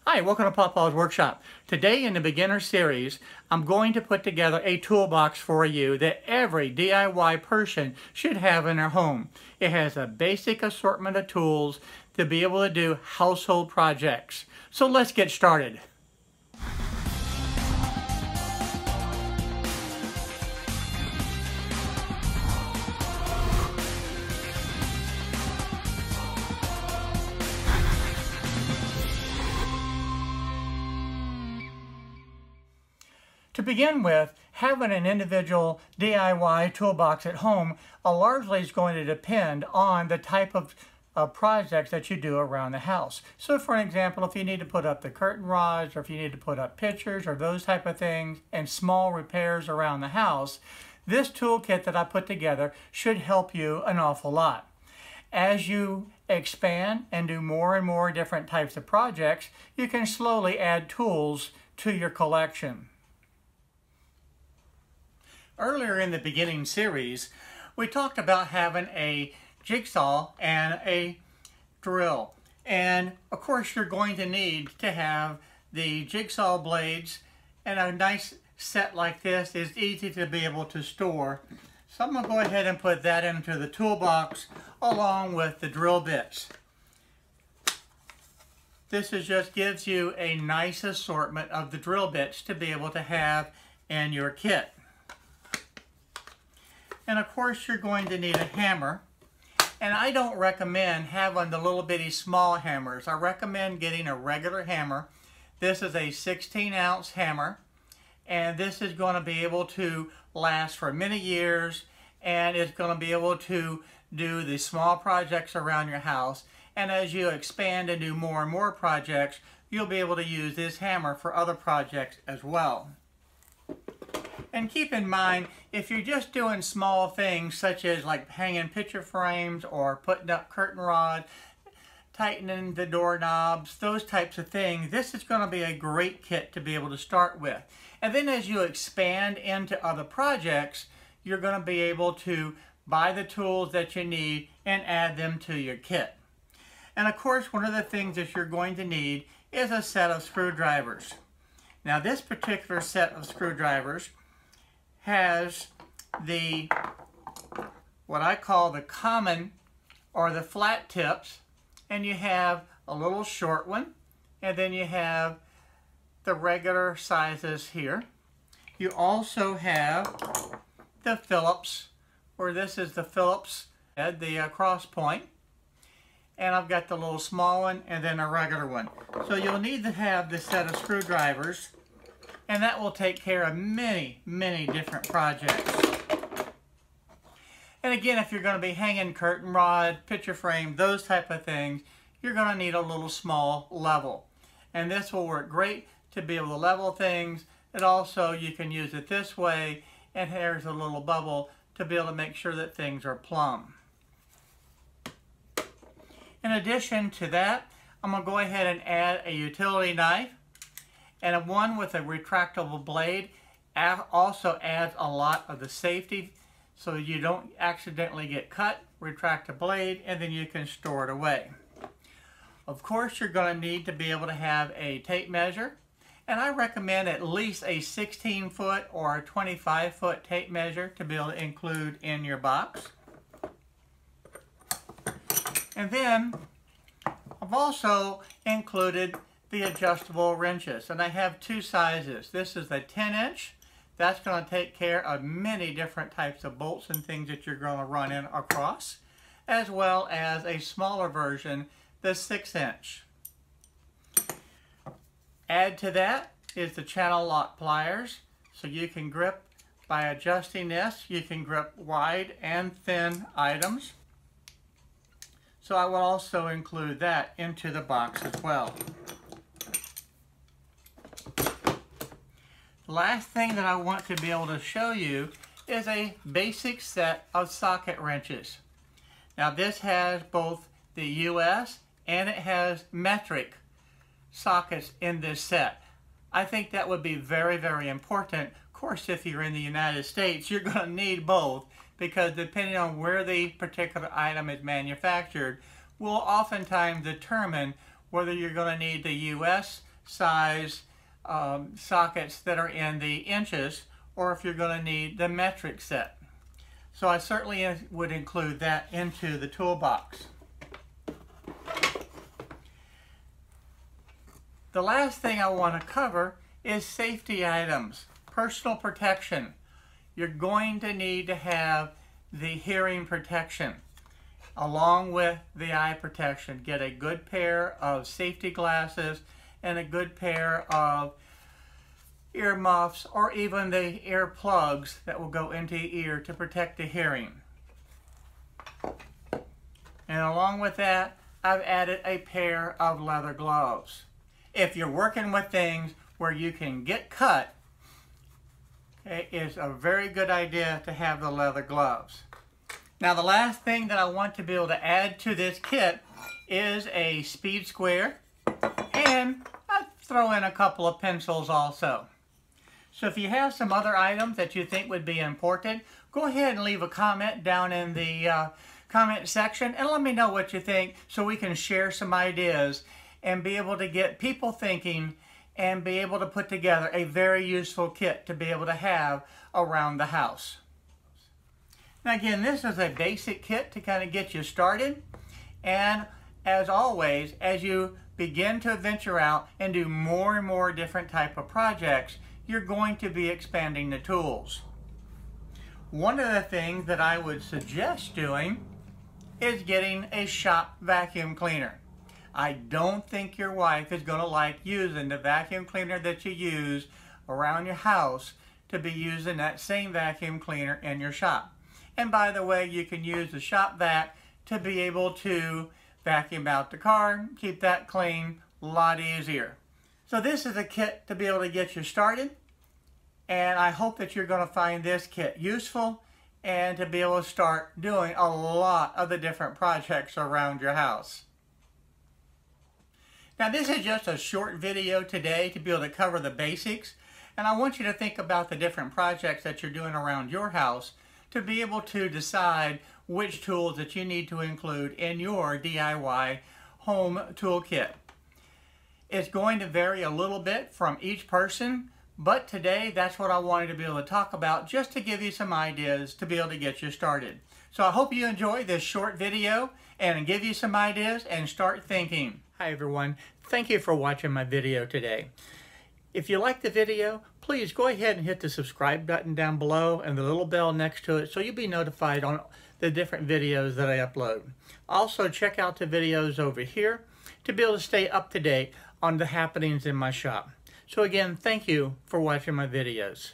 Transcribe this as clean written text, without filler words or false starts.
Hi, welcome to Papa's Workshop. Today in the beginner series, I'm going to put together a toolbox for you that every DIY person should have in their home. It has a basic assortment of tools to be able to do household projects. So let's get started. To begin with, having an individual DIY toolbox at home largely is going to depend on the type of projects that you do around the house. So for an example, if you need to put up the curtain rods, or if you need to put up pictures or those type of things, and small repairs around the house, this toolkit that I put together should help you an awful lot. As you expand and do more and more different types of projects, you can slowly add tools to your collection. Earlier in the beginning series, we talked about having a jigsaw and a drill. And of course, you're going to need to have the jigsaw blades, and a nice set like this is easy to be able to store. So I'm going to go ahead and put that into the toolbox along with the drill bits. Just gives you a nice assortment of the drill bits to be able to have in your kit. And of course, you're going to need a hammer. And I don't recommend having the little bitty small hammers. I recommend getting a regular hammer. This is a 16-ounce hammer. And this is going to be able to last for many years. And it's going to be able to do the small projects around your house. And as you expand and do more and more projects, you'll be able to use this hammer for other projects as well. And keep in mind, if you're just doing small things such as like hanging picture frames or putting up curtain rod, tightening the doorknobs, those types of things, this is going to be a great kit to be able to start with. And then as you expand into other projects, you're going to be able to buy the tools that you need and add them to your kit. And of course, one of the things that you're going to need is a set of screwdrivers. Now this particular set of screwdrivers has what I call the common or the flat tips, and you have a little short one, and then you have the regular sizes here. You also have the Phillips, or this is the Phillips, the cross point, and I've got the little small one and then a regular one. So you'll need to have this set of screwdrivers, and that will take care of many, many different projects. And again, if you're going to be hanging curtain rod, picture frame, those type of things, you're going to need a little small level. And this will work great to be able to level things. And also you can use it this way, and here's a little bubble to be able to make sure that things are plumb. In addition to that, I'm going to go ahead and add a utility knife. And one with a retractable blade also adds a lot of the safety so you don't accidentally get cut. Retract the blade, and then you can store it away. Of course, you're going to need to be able to have a tape measure. And I recommend at least a 16-foot or a 25-foot tape measure to be able to include in your box. And then I've also included the adjustable wrenches, and I have two sizes. This is the 10-inch. That's going to take care of many different types of bolts and things that you're going to run in across, as well as a smaller version, the 6-inch. Add to that is the channel lock pliers, so you can grip by adjusting this. You can grip wide and thin items. So I will also include that into the box as well. The last thing that I want to be able to show you is a basic set of socket wrenches. Now this has both the US and it has metric sockets in this set. I think that would be very, very important. Of course, if you're in the United States, you're going to need both, because depending on where the particular item is manufactured will oftentimes determine whether you're going to need the US size sockets that are in the inches, or if you're going to need the metric set. So I certainly would include that into the toolbox. The last thing I want to cover is safety items, personal protection. You're going to need to have the hearing protection along with the eye protection. Get a good pair of safety glasses and a good pair of ear muffs, or even the ear plugs that will go into your ear to protect the hearing. And along with that, I've added a pair of leather gloves. If you're working with things where you can get cut, it is a very good idea to have the leather gloves. Now, the last thing that I want to be able to add to this kit is a speed square, and I'll throw in a couple of pencils also. So if you have some other items that you think would be important, go ahead and leave a comment down in the comment section and let me know what you think, so we can share some ideas and be able to get people thinking and be able to put together a very useful kit to be able to have around the house. Now again, this is a basic kit to kind of get you started, and as always, as you begin to venture out and do more and more different type of projects, you're going to be expanding the tools. One of the things that I would suggest doing is getting a shop vacuum cleaner. I don't think your wife is going to like using the vacuum cleaner that you use around your house to be using that same vacuum cleaner in your shop. And by the way, you can use the shop vac to be able to vacuum out the car, keep that clean, a lot easier. So this is a kit to be able to get you started, and I hope that you're going to find this kit useful and to be able to start doing a lot of the different projects around your house. Now this is just a short video today to be able to cover the basics, and I want you to think about the different projects that you're doing around your house to be able to decide which tools that you need to include in your DIY home toolkit. It's going to vary a little bit from each person, but today that's what I wanted to be able to talk about, just to give you some ideas to be able to get you started. So I hope you enjoy this short video and give you some ideas and start thinking. Hi everyone, thank you for watching my video today. If you like the video, please go ahead and hit the subscribe button down below and the little bell next to it so you'll be notified on the different videos that I upload. Also check out the videos over here to be able to stay up to date on the happenings in my shop. So again, thank you for watching my videos.